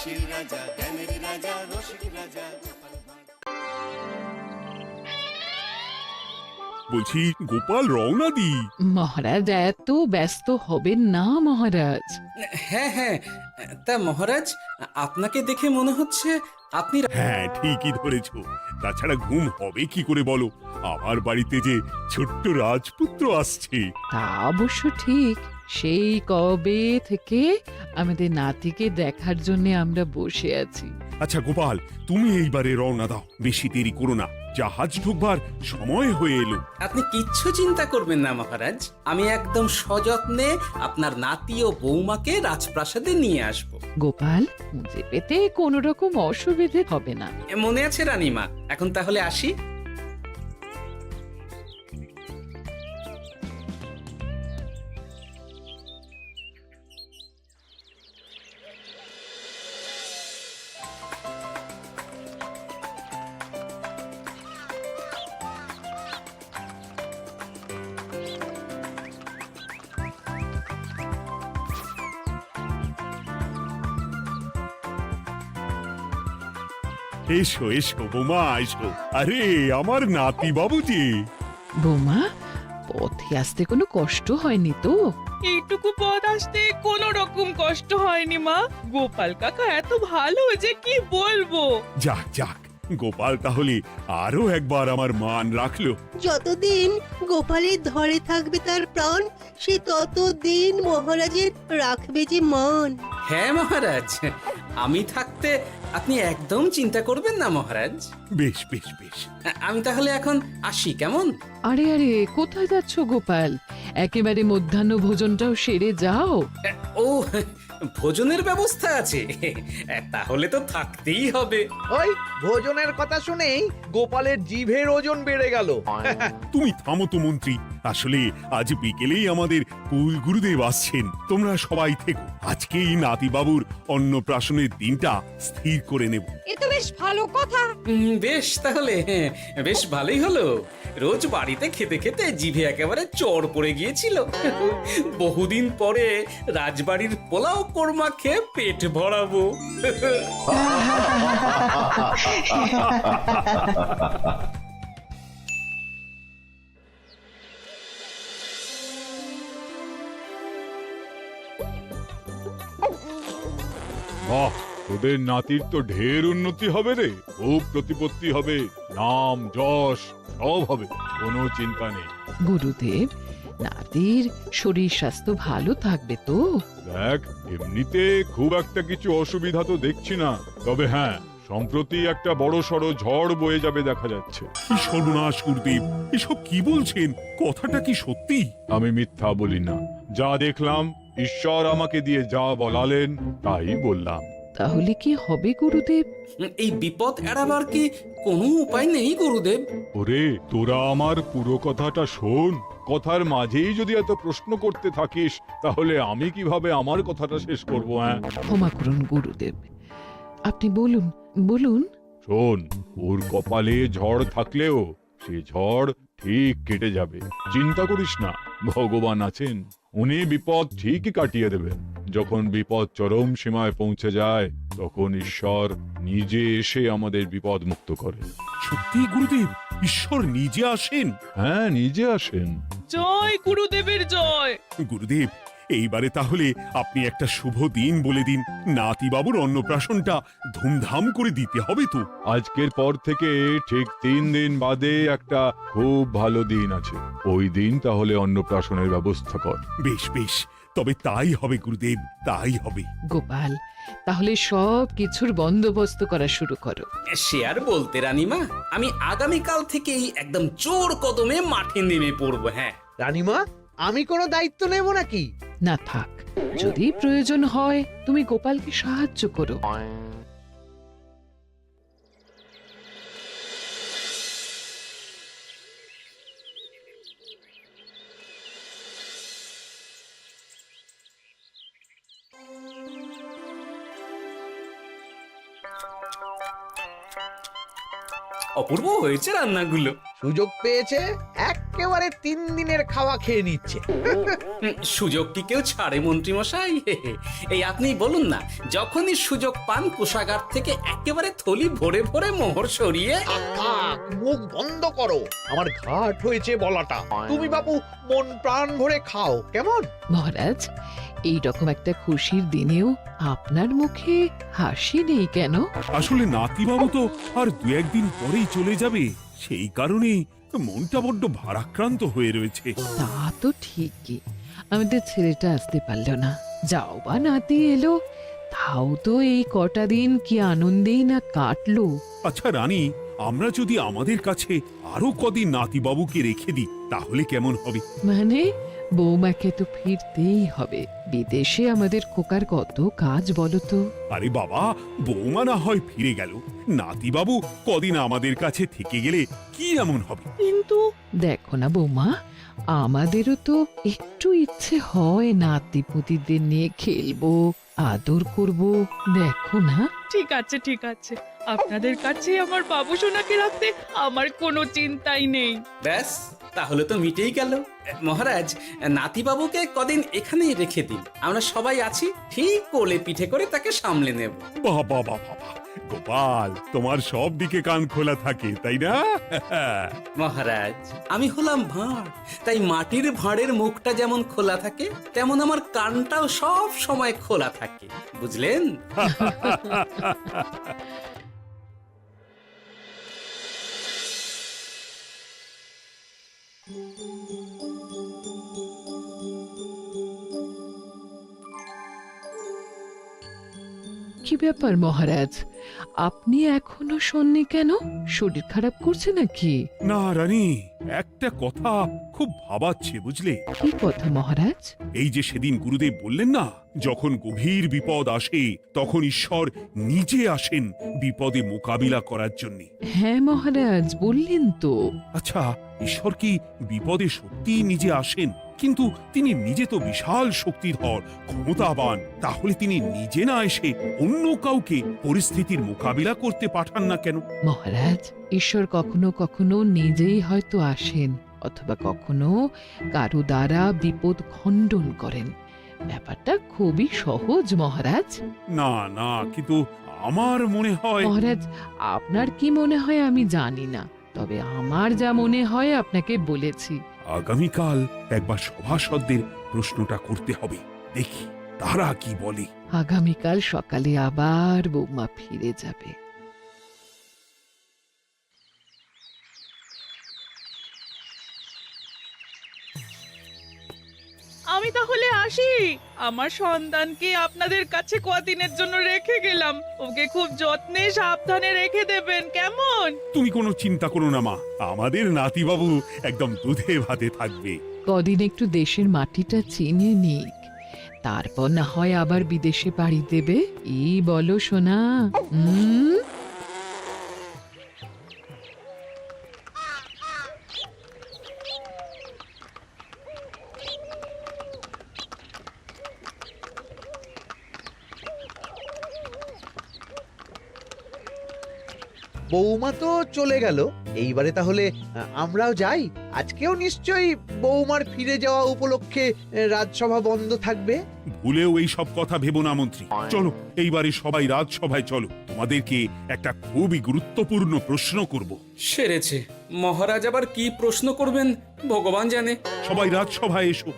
হাসির রাজা, জ্ঞানের রাজা, রসিক রাজা। বলছি গোপাল রওনা দি। মহারাজ এত ব্যস্ত হবেন না মহারাজ। হ্যাঁ হ্যাঁ, তা মহারাজ, আপনাকে দেখে মনে হচ্ছে আপনি হ্যাঁ ঠিকই ধরেছ। তাছাড়া ঘুম হবে কি করে বলো, আমার বাড়িতে যে ছোট্ট রাজপুত্র আসছে। তা অবশ্য ঠিক। সেই কবে থেকে আমাদের নাতিকে দেখার জন্য আমরা বসে আছি। আচ্ছা গোপাল, তুমি এইবারে রওনা দাও, বেশি দেরি করো না, জাহাজ ঢুকবার সময় হয়ে এলো। আপনি কিচ্ছু চিন্তা করবেন না মহারাজ, আমি একদম সযত্নে আপনার নাতি ও বৌমাকে রাজপ্রাসাদে নিয়ে আসব। গোপাল, খুঁজে পেতে কোনো রকম অসুবিধে হবে না। মনে আছে রানীমা? এখন তাহলে আসি। এসো এসো বৌমা এসো, আরে আমার নাতি বাবু যে। বৌমা, পথে আসতে কোনো কষ্ট হয়নি তো? এইটুকু পথ আসতে কোনো রকম কষ্ট হয়নি মা। গোপাল কাকা এত ভালো যে কি বলবো। যাক যাক, গোপাল তাহলে আরো একবার আমার মান রাখলো। যতদিন গোপালের ধরে থাকবে তার প্রাণ, সে ততদিন মহারাজের রাখবে যে মান। হ্যাঁ মহারাজ, আমি থাকতে আপনি একদম চিন্তা করবেন না মহারাজ। বেশ বেশ বেশ। আমি তাহলে এখন আসি, কেমন? আরে আরে, কোথায় যাচ্ছ গোপাল? একেবারে মধ্যাহ্ন ভোজনটাও সেরে যাও। ও, ভোজনের ব্যবস্থা আছে? তাহলে তো থাকতেই হবে। ওই ভোজনের কথা শুনেই গোপালের জিভের ওজন বেড়ে গেল। তুমি থামো তো মন্ত্রী, আসলে আজ বিকেলেই আমাদের কুল গুরুদেব আসছেন, তোমরা সবাই থেকো, আজকেই নাতিবাবুর অন্নপ্রাশনের দিনটা স্থির করে নেব। এ তো বেশ ভালো কথা। বেশ তাহলে, বেশ ভালোই হলো। রোজ বাড়িতে খেতে খেতে জিভে একেবারে চড় পড়ে গিয়েছিল। বহুদিন পরে রাজবাড়ির পোলাও কোরমা খেয়ে পেট ভরাবো। বাহ, তোদের নাতির তো ঢের উন্নতি হবে রে, খুব প্রতিপত্তি হবে, নাম যশ সব হবে, কোনো চিন্তা নেই। গুরুদেব, নাতির শরীর স্বাস্থ্য ভালো থাকবে তো? দেখ, এমনিতে খুব একটা কিছু অসুবিধা তো দেখছি না, তবে হ্যাঁ, সম্প্রতি একটা বড় সড়ো ঝড় বয়ে যাবে দেখা যাচ্ছে। কি সর্বনাশ গুরুদেব, এসব কি বলছেন? কথাটা কি সত্যি? আমি মিথ্যা বলি না, যা দেখলাম, ঈশ্বর আমাকে দিয়ে যা বলালেন তাই বললাম। তাহলে কি হবে গুরুদেব? এই বিপদ এড়াবার কি কোনো উপায় নেই গুরুদেব? ওরে, তোরা আমার পুরো কথাটা শোন, কথার মাঝেই যদি এত প্রশ্ন করতে থাকিস তাহলে আমি কিভাবে আমার কথাটা শেষ করব? হ্যাঁ, ক্ষমা করুন গুরুদেব, আপনি বলুন বলুন। শোন, ওর কপালে ঝড় থাকলেও সে ঝড় ঠিক কেটে যাবে, চিন্তা করিস না, ভগবান আছেন, উনি বিপদ ঠিকই কাটিয়ে দেবেন। যখন বিপদ চরম সীমায় পৌঁছে যায় তখন ঈশ্বর নিজে এসে আমাদের বিপদ মুক্ত করে। সত্যি গুরুদেব, ঈশ্বর নিজে আসেন? হ্যাঁ, নিজে আসেন। জয় গুরুদেবের জয়। গুরুদেব, এইবারে তাহলে আপনি একটা শুভ দিন বলে দিন, নাতিবাবুর অন্নপ্রাশনটা ধুমধাম করে দিতে হবে তো। আজকের পর থেকে ঠিক 3 দিন বাদে একটা খুব ভালো দিন আছে, ওই দিন তাহলে অন্নপ্রাশনের ব্যবস্থা কর। বেশ বেশ, তবে তাই হবে গুরুদেব, তাই হবে। গোপাল, তাহলে সব কিছুর বন্দোবস্ত করা শুরু করো। সে আর বলতে রানীমা, আমি আগামীকাল থেকেই একদম জোর কদমে মাঠে নেমে পড়বো। হ্যাঁ রানীমা, আমি কোনো দায়িত্ব নেব নাকি? না থাক, যদি প্রয়োজন হয় তুমি গোপালকে সাহায্য করো। অপূর্ব হয়েছে রান্নাগুলো। সুযোগ পেয়েছে, একে একেবারে 3 দিনের খাওয়া খেয়ে নিচ্ছে। সুযোগ কি কেউ ছাড়ে মন্ত্রী মশাই? এই আপনি বলুন না, যখনই সুযোগ পান কোষাগার থেকে একেবারে থলি ভরে ভরে মোহর সরিয়ে। থাক, মুখ বন্ধ করো, আমার ঘাট হয়েছে বলাটা। তুমি বাবু মন প্রাণ ভরে খাও, কেমন? মহারাজ, এই রকম একটা খুশির দিনেও আপনার মুখে হাসি নেই কেন? আসলে নাতিবাবু তো আর 2-1 দিন পরেই চলে যাবে, সেই কারণেই মনটা বড্ড ভারাক্রান্ত হয়ে রয়েছে। তা তো ঠিকই, আমাদের ছেলেটা আসতে পারলো না, যাও বা নাতি এলো, তাও তো এই কটা দিন কি আনন্দেই না কাটলো। আচ্ছা রানী, আমরা যদি আমাদের কাছে আরো কদিন নাতিবাবুকে রেখে দিই তাহলে কেমন হবে? মানে বৌমাকে তো ফিরতেই হবে, বিদেশে আমাদের খোকার কত কাজ বলো তো। আরে বাবা, বৌমা না হয় ফিরে গেল, নাতিবাবু কদিন আমাদের কাছে থেকে গেলে কি এমন হবে? কিন্তু দেখো না বৌমা, আমাদেরও তো একটু ইচ্ছে হয় নাতিপুতিদের নিয়ে খেলবো, আদর করব, দেখো না। ঠিক আছে ঠিক আছে, আপনাদের কাছে আমার বাবু সোনাকে রাখতে আমার কোনো চিন্তাই নেই। ব্যাস, তাহলে তো মিটেই গেল। মহারাজ, নাতিবাবুকে কদিন এখানেই রেখে দিন, আমরা সবাই আছি, ঠিক কোলে পিঠে করে তাকে সামলে নেব। বাবা বাবা, গোপাল তোমার সব দিকে কান খোলা থাকে তাই না? মহারাজ, আমি হলাম ভাঁড়, তাই মাটির ভাঁড়ের মুখটা যেমন খোলা থাকে তেমন আমার কানটাও সব সময় খোলা থাকে, বুঝলেন? কি ব্যাপার মহারাজ, আপনি এখনো শোননি কেন? শরীর খারাপ করছে নাকি? না রানী, একটা কথা খুব ভাবাচ্ছে বুঝলে। কি কথা মহারাজ? এই যে সেদিন গুরুদেব বললেন না, যখন গভীর বিপদ আসে তখন ঈশ্বর নিজে আসেন বিপদে মোকাবিলা করার জন্য। হ্যাঁ মহারাজ, বললেন তো। আচ্ছা, ঈশ্বর কি বিপদে সত্যি নিজে আসেন? কিন্তু তিনি নিজে তো বিশাল শক্তিধর, ক্ষমতাবান, তাহলে তিনি নিজে না এসে অন্য কাউকে পরিস্থিতির মোকাবিলা করতে পাঠান না কেন? মহারাজ, ঈশ্বর কখনো কখনো নিজেই হয়তো আসেন, অথবা কখনো কারো দ্বারা বিপদ খণ্ডন করেন। ব্যাপারটা খুবই সহজ মহারাজ। না না, কিন্তু আমার মনে হয়। মহারাজ, আপনার কি মনে হয় আমি জানি না, তবে আমার যা মনে হয় আপনাকে বলেছি। আগামীকাল একবার সভাসদদের প্রশ্নটা করতে হবে, দেখি তারা কি বলে। আগামীকাল সকালে আবার বৌমা ফিরে যাবে। আমি তাহলে আসি, আমার সন্তানকে আপনাদের কাছে কদিনের জন্য রেখে গেলাম, ওকে খুব যত্নে সাবধানে রেখে দেবেন, কেমন? তুমি কোনো চিন্তা করো না মা, আমাদের নাতিবাবু একদম দুধে ভাতে থাকবে। কদিন একটু দেশের মাটিটা চিনে নিক, তারপর না হয় আবার বিদেশে পাড়ি দেবে। এই বলো সোনা। বৌমা তো চলে গেল, এইবারে তাহলে আমরাও যাই। আজকেও নিশ্চয়ই বৌমার ফিরে যাওয়া উপলক্ষে রাজসভা বন্ধ থাকবে। ভুলেও এই সব কথা ভেবো না মন্ত্রী, চলো এইবারে সবাই রাজসভায় চলো, তোমাদেরকে একটা খুবই গুরুত্বপূর্ণ প্রশ্ন করব। সেরেছে, মহারাজ আবার কি প্রশ্ন করবেন ভগবান জানে। সবাই রাজসভায় এসো।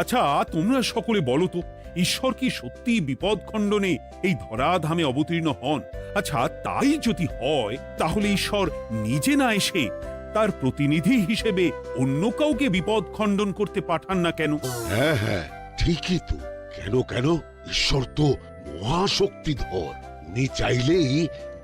আচ্ছা, তোমরা সকলে বলো তো, ঈশ্বর কি সত্যি বিপদ খণ্ডনে এই ধরাধামে অবতীর্ণ হন? আচ্ছা, তাই যদি হয় তাহলে ঈশ্বর নিজে না এসে তার প্রতিনিধি হিসেবে অন্য কাউকে বিপদ খণ্ডন করতে পাঠান না কেন? হ্যাঁ হ্যাঁ, ঠিকই তো। কেন কেন, ঈশ্বর তো মহাশক্তিধর, উনি চাইলেই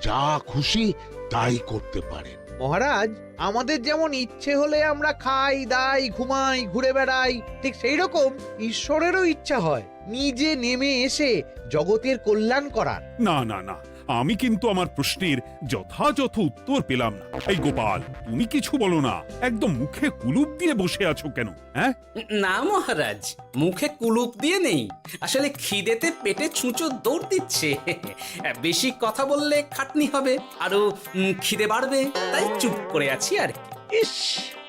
যা খুশি তাই করতে পারেন। মহারাজ, আমাদের যেমন ইচ্ছে হলে আমরা খাই দাই ঘুমাই ঘুরে বেড়াই, ঠিক সেই রকম ঈশ্বরেরও ইচ্ছা হয় নিজে নেমে এসে জগতের কল্যাণ করার। না না না, আমি কিন্তু আমার প্রশ্নের যথাযথ উত্তর পেলাম না। এই গোপাল, তুমি কিছু বলো না, একদম মুখে কুলুপ দিয়ে বসে আছো কেন? হ্যাঁ, না মহারাজ, মুখে কুলুপ দিয়ে নেই, আসলে খিদেতে পেটে ছুঁচো দৌড় দিচ্ছে। বেশি কথা বললে খাটনি হবে, আরো খিদে বাড়বে, তাই চুপ করে আছি আর কি। ইস,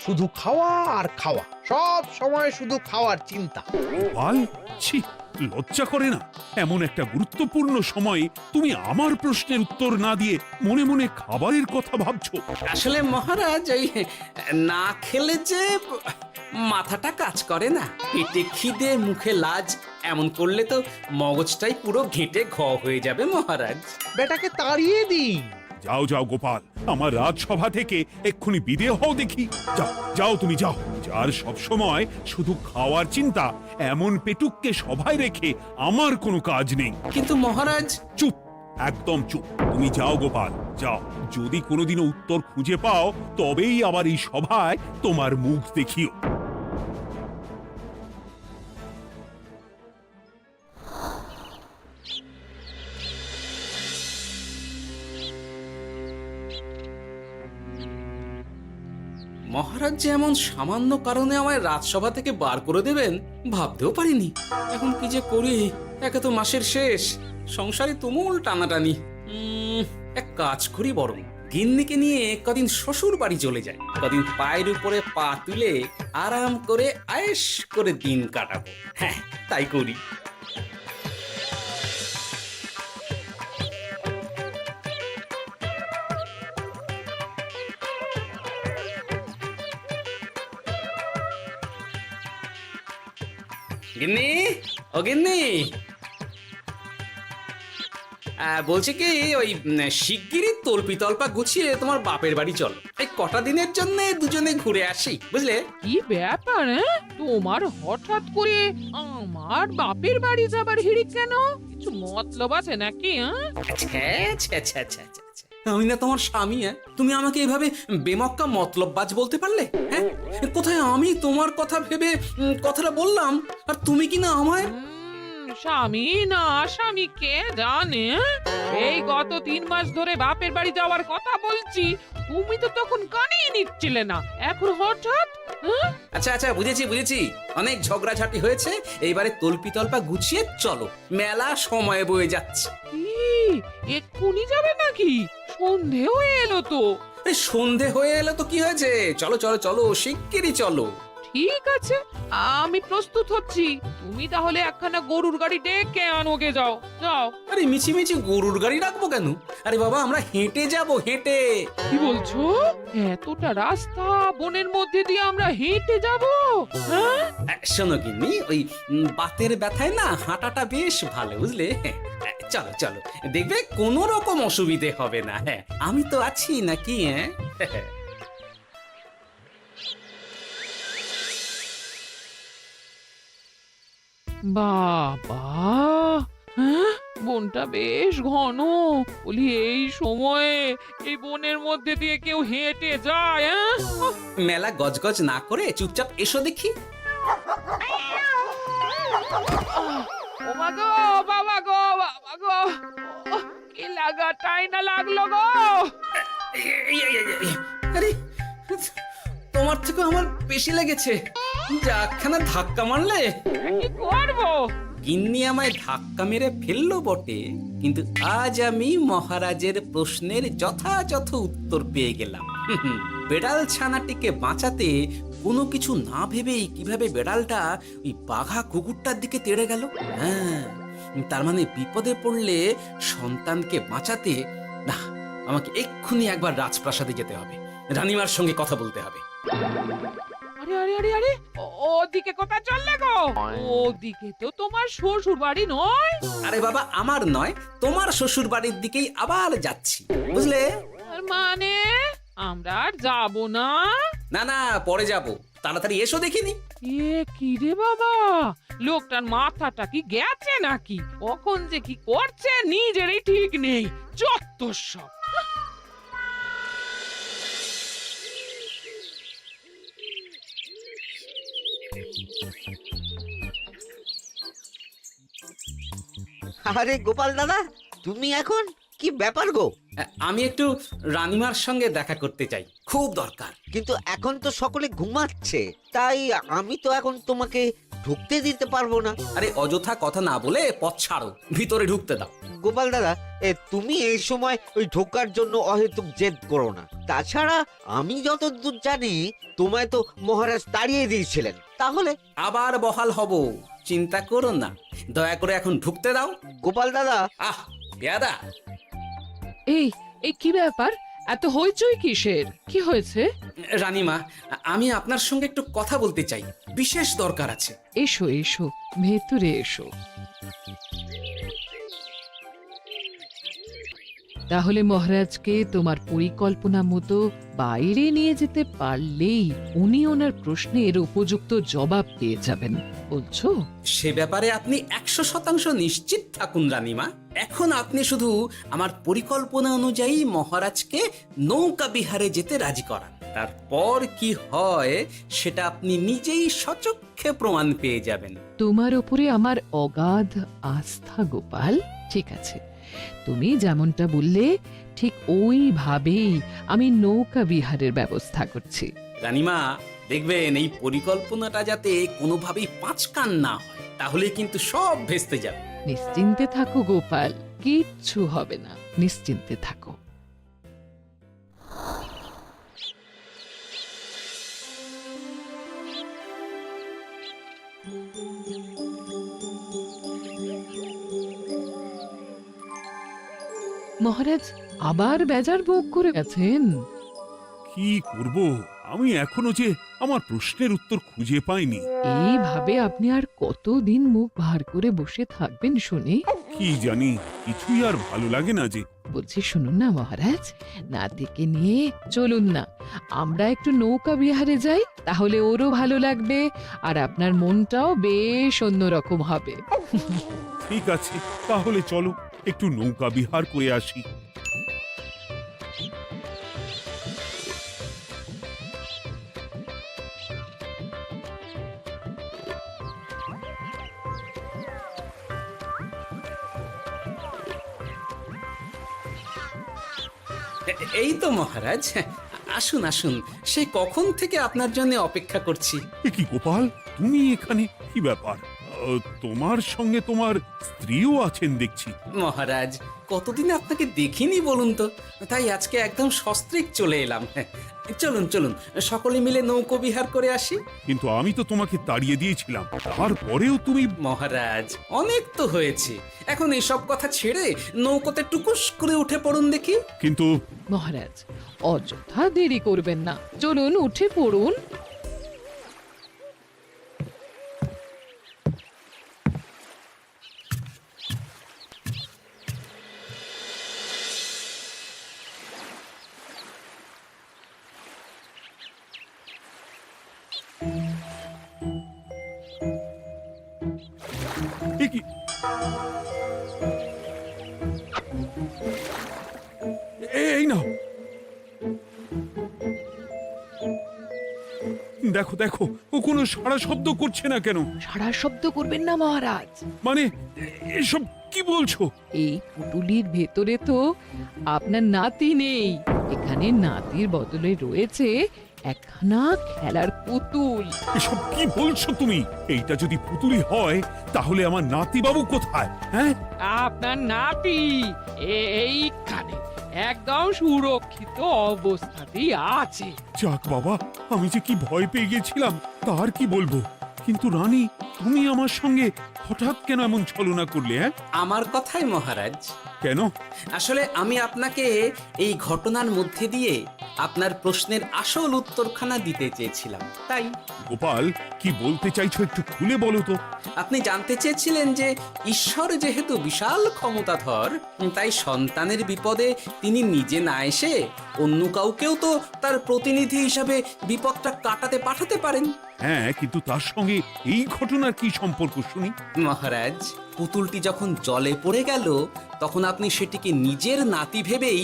শুধু খাওয়া আর খাওয়া, সব সময় শুধু খাওয়ার চিন্তা। গোপাল, ছি, লজ্জা করে না? এমন একটা গুরুত্বপূর্ণ সময়ে তুমি আমার প্রশ্নের উত্তর না দিয়ে মনে মনে খাবারের কথা ভাবছো। আসলে মহারাজ, ওই না খেলে যে মাথাটা কাজ করে না, পেটে খিদে মুখে লাজ, এমন করলে তো মগজটাই পুরো ঘেঁটে ঘ হয়ে যাবে মহারাজ। বেটাকে তাড়িয়ে দিন। যাও যাও গোপাল, আমার রাজসভা থেকে এক্ষুনি বিদেয় হও দেখি। যাও যাও, তুমি যাও। যার সব সময় শুধু খাওয়ার চিন্তা, এমন পেটুককে সভায় রেখে আমার কোনো কাজ নেই। কিন্তু মহারাজ, চুপ, একদম চুপ। তুমি যাও গোপাল, যাও। যদি কোনোদিনও উত্তর খুঁজে পাও, তবেই আবার এই সভায় তোমার মুখ দেখিও। মহারাজ যে এমন সামান্য কারণে আমায় রাজসভা থেকে বার করে দেবেন ভাবতেও পারিনি। এখন কি যে করি, একে তো মাসের শেষ, সংসারে তুমুল টানাটানি। এক কাজ করি বরং, গিন্নিকে নিয়ে কদিন শ্বশুর বাড়ি চলে যায়, কদিন পায়ের উপরে পা তুলে আরাম করে আয়েশ করে দিন কাটাবো। হ্যাঁ, তাই করি। গিন্নি, ও গিন্নি, বলছি কি, ওই শিগগিরই তল্পি তল্পা গুছিয়ে তোমার বাপের বাড়ি চল, এই কটা দিনের জন্য দুজনে ঘুরে আসি, বুঝলে? কি ব্যাপার? তোমার হঠাৎ করে আমার বাপের বাড়ি যাবার হিড়িক কেন? কিছু মতলব আছে নাকি? আমি না তোমার স্বামী? তুমি আমাকে এভাবে বেমক্কা মতলববাজ বলতে পারলে? হ্যাঁ, কোথায় আমি তোমার কথা ভেবে কথাটা বললাম, আর তুমি কি না আমায় স্বামী না স্বামী কে জানে? এই গত 3 মাস ধরে বাপের বাড়ি যাওয়ার কথা বলছি, তুমি তো তখন কানেই নিচ্ছিলে না, এখন হঠাৎ? আচ্ছা আচ্ছা, বুঝেছি বুঝেছি, অনেক ঝগড়াঝাটি হয়েছে, এইবারে তল্পি তল্পা গুছিয়ে চলো, মেলা সময় বয়ে যাচ্ছে। কি এক্ষুনি যাবে নাকি? সন্ধে হয়ে এলো তো। সন্ধে হয়ে এলো তো কি হয়েছে, চলো চলো চলো, শিগগিরই চলো। ঠিক আছে, আমি প্রস্তুত হচ্ছি, তুমি তাহলে একখানা গরুর গাড়ি ডেকে আনোগে, যাও যাও। আরে মিছিমিছি গরুর গাড়ি রাখবো কেন? আরে বাবা, আমরা হেঁটে যাব, হেঁটে। কি বলছো? এতটা রাস্তা বনের মধ্যে দিয়ে আমরা হেঁটে যাব? হ্যাঁ, শোনো গিন্নি, ওই বাতের ব্যথায় না হাঁটাটা বেশ ভালো, বুঝলে? চলো চলো, দেখবে কোনো রকম অসুবিধে হবে না। হ্যাঁ, আমি তো আছি নাকি? হ্যাঁ, বাবা, হ্যাঁ, বনটা বেশ ঘন। বলি, এই সময়ে এই বনের মধ্যে দিয়ে কেউ হেঁটে যায়? মেলা গজগজ না করে চুপচাপ এসো দেখি। ও মা গো, বাবা গো, বাবা গো, কি লাগাটাই না লাগলো গো। আরে, তোমার থেকে আমার বেশি লেগেছে, যাখানা ধাক্কা মারলে। কি করবো? গিন্নি আমায় ধাক্কা মেরে ফেললো বটে, কিন্তু আজ আমি মহারাজের প্রশ্নের যথাযথ উত্তর পেয়ে গেলাম। বেড়াল ছানাটিকে বাঁচাতে কোনো কিছু না ভেবেই কিভাবে বেড়ালটা ওই বাঘা কুকুরটার দিকে তেড়ে গেল। হ্যাঁ, তার মানে বিপদে পড়লে সন্তানকে বাঁচাতে না, আমাকে এক্ষুনি একবার রাজপ্রাসাদে যেতে হবে, রানীমার সঙ্গে কথা বলতে হবে। আরে আরে আরে আরে, ওদিকে কোথায় চললে গো? ওদিকে তো তোমার শ্বশুর বাড়ি নয়? আরে বাবা, আমার নয়, তোমার শ্বশুর বাড়ির দিকেই আবার যাচ্ছি, বুঝলে? তার মানে আমরা আর যাবো না? না না, পরে যাব, তাড়াতাড়ি এসো দেখিনি। এ কি রে বাবা, লোকটার মাথাটা কি গেছে নাকি? কখন যে কি করছে নিজেরই ঠিক নেই, যত সব। আরে গোপাল দাদা, তুমি এখন কি ব্যাপার গো? আমি একটু রানীমার সঙ্গে দেখা করতে চাই, খুব দরকার। কিন্তু এখন তো সকলে ঘুমাচ্ছে, তাই আমি তো এখন তোমাকে ঢুকতে দিতে পারবো না। আরে অযথা কথা না বলে পথ ছাড়ো, ভিতরে ঢুকতে দাও। গোপাল দাদা, তুমি এই সময় ওই ঢোকার জন্য অহেতুক জেদ করো না। তাছাড়া আমি যতদূর জানি তোমায় তো মহারাজ তাড়িয়ে দিয়েছিলেন, তাহলে আবার বহাল হব, চিন্তা করো না। দয়া করে এখন ঢুকতে দাও। গোপাল দাদা। আহ পেয়াদা, এই এই কি ব্যাপার? এত হইচই কিসের? কি হয়েছে? রানীমা, আমি আপনার সঙ্গে একটু কথা বলতে চাই, বিশেষ দরকার আছে। এসো এসো, ভেতরে এসো। তাহলে মহারাজকে তোমার পরিকল্পনা মতো বাইরে নিয়ে যেতে পারলেই উনি ওনার প্রশ্নের উপযুক্ত জবাব পেয়ে যাবেন, বলছো? সে ব্যাপারে আপনি 100% নিশ্চিত থাকুন রানীমা। এখন আপনি শুধু আমার পরিকল্পনা অনুযায়ী মহারাজকে নৌকা বিহারে যেতে রাজি করান। তারপর কি হয় সেটা আপনি নিজেই সচক্ষে প্রমাণ পেয়ে যাবেন। তোমার উপরে আমার অগাধ আস্থা গোপাল। ঠিক আছে, তুমি যেমনটা বললে ঠিক ওইভাবেই আমি নৌকা বিহারের ব্যবস্থা করছি। রানীমা, দেখবেন এই পরিকল্পনাটা যাতে কোনোভাবেই পাঁচকান না হয়, তাহলে কিন্তু সব ভেস্তে যাবে। নিশ্চিন্তে থাকো গোপাল, কিচ্ছু হবে না, নিশ্চিন্তে থাকো। মহারাজ আবার বেজার ভোগ করে গেছেন। কি করব? আমি এখনো যে আমার প্রশ্নের উত্তর খুঁজে পাইনি। এইভাবে আপনি আর কতদিন মুখ ভার করে বসে থাকবেন শুনি? কি জানি, কিছুই আর ভালো লাগে না যে। বলছি শুনুন না মহারাজ, নাতিকে নিয়ে চলুন না, আমরা একটু নৌকা বিহারে যাই, তাহলে ওরও ভালো লাগবে আর আপনার মনটাও বেশ অন্যরকম হবে। ঠিক আছে, তাহলে চলো একটু নৌকা বিহার করে আসি। এই তো মহারাজ, আসুন আসুন, সেই কখন থেকে আপনার জন্য অপেক্ষা করছি। এ কি গোপাল, তুমি এখানে? কি ব্যাপার? তোমার সঙ্গে তোমার স্ত্রীও আছেন দেখছি। মহারাজ, কতদিন আপনাকে দেখিনি বলুন তো, তাই আজকে একদম সস্ত্রীক চলে এলাম। চলুন চলুন, সকলে মিলে নৌকো বিহার করে আসি। কিন্তু আমি তো তোমাকে তাড়িয়ে দিয়েছিলাম, তারপরেও তুমি। মহারাজ, অনেক তো হয়েছে, এখন এসব কথা ছেড়ে নৌকোতে টুকুস করে উঠে পড়ুন দেখি। কিন্তু মহারাজ অযথা দেরি করবেন না, চলুন উঠে পড়ুন। এ কি? এই না, দেখো দেখো, ও কোনো সাড়া শব্দ করছে না কেন? সারা শব্দ করবেন না মহারাজ। মানে এসব কি বলছো? এই পুটুলির ভেতরে তো আপনার নাতি নেই, এখানে নাতির বদলে রয়েছে একখানা খেলার পুতুল। এসব কি বলছো তুমি? এইটা যদি পুতুলি হয় তাহলে আমার নাতি বাবু কোথায়? হ্যাঁ, আপনার নাতি এইখানে একদম সুরক্ষিত অবস্থাতেই আছে। যাক বাবা, আমি যে কি ভয় পেয়ে গেছিলাম তার কি বলবো। কিন্তু রানী, তুমি আমার সঙ্গে হঠাৎ কেন এমন ছলনা করলে? হ্যাঁ, আমার কথাই মহারাজ। কেন? আসলে আমি আপনাকে এই ঘটনার মধ্যে দিয়ে আপনার প্রশ্নের আসল উত্তরখানা দিতে চেয়েছিলাম, তাই। গোপাল, কি বলতে চাইছো একটু খুলে বলো তো। আপনি জানতে চেয়েছিলেন যে ঈশ্বর যেহেতু বিশাল ক্ষমতাধর, তাই সন্তানের বিপদে তিনি নিজে না এসে অন্য কাউকেও তো তার প্রতিনিধি হিসাবে বিপদটা কাটাতে পাঠাতে পারেন। হ্যাঁ, কিন্তু তার সঙ্গে এই ঘটনার কি সম্পর্ক শুনি? মহারাজ, পুতুলটি যখন জলে পড়ে গেল তখন আপনি সেটিকে নিজের নাতি ভেবেই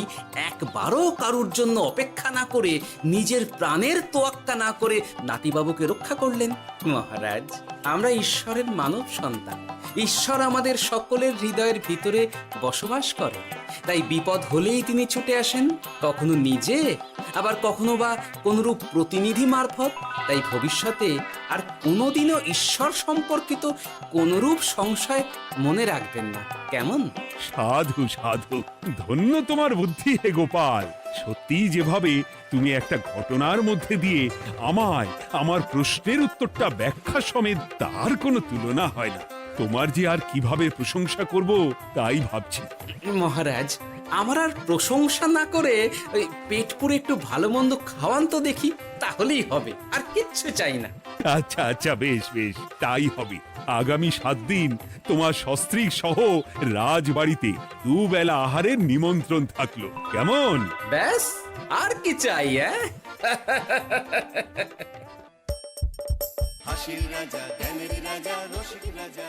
একবারও কারুর জন্য অপেক্ষা না করে নিজের প্রাণের তোয়াক্কা না করে নাতিবাবুকে রক্ষা করলেন। মহারাজ, আমরা ঈশ্বরের মানব সন্তান। ঈশ্বর আমাদের সকলের হৃদয়ের ভিতরে বসবাস করে, তাই বিপদ হলেই তিনি ছুটে আসেন, কখনো নিজে, আবার কখনো বা কোনরূপ প্রতিনিধি মারফত। তাই ভবিষ্যতে আর কোনোদিনও ঈশ্বর সম্পর্কিত কোনরূপ সংশয় মনে রাখবেন না, কেমন? সাধু সাধু, ধন্য তোমার বুদ্ধি হে গোপাল। সত্যি যেভাবে তুমি একটা ঘটনার মধ্যে দিয়ে আমায় আমার প্রশ্নের উত্তরটা ব্যাখ্যা সমেত, তার কোনো তুলনা হয় না। তোমার যে আর কিভাবে প্রশংসা করব তাই ভাবছি। মহারাজ, আমার আর প্রশংসা না করে ওই পেট পুরে একটু ভালো মন্দ খাওয়ান তো দেখি, তাহলেই হবে, আর কিচ্ছু চাই না। আচ্ছা আচ্ছা, বেশ বেশ, তাই হবে। আগামী 7 দিন তোমার সস্ত্রীক সহ রাজবাড়িতে দুবেলা আহারের নিমন্ত্রণ থাকলো, কেমন? ব্যাস, আর কি চাই? হাসির রাজা জ্ঞানের রাজা রসিক রাজা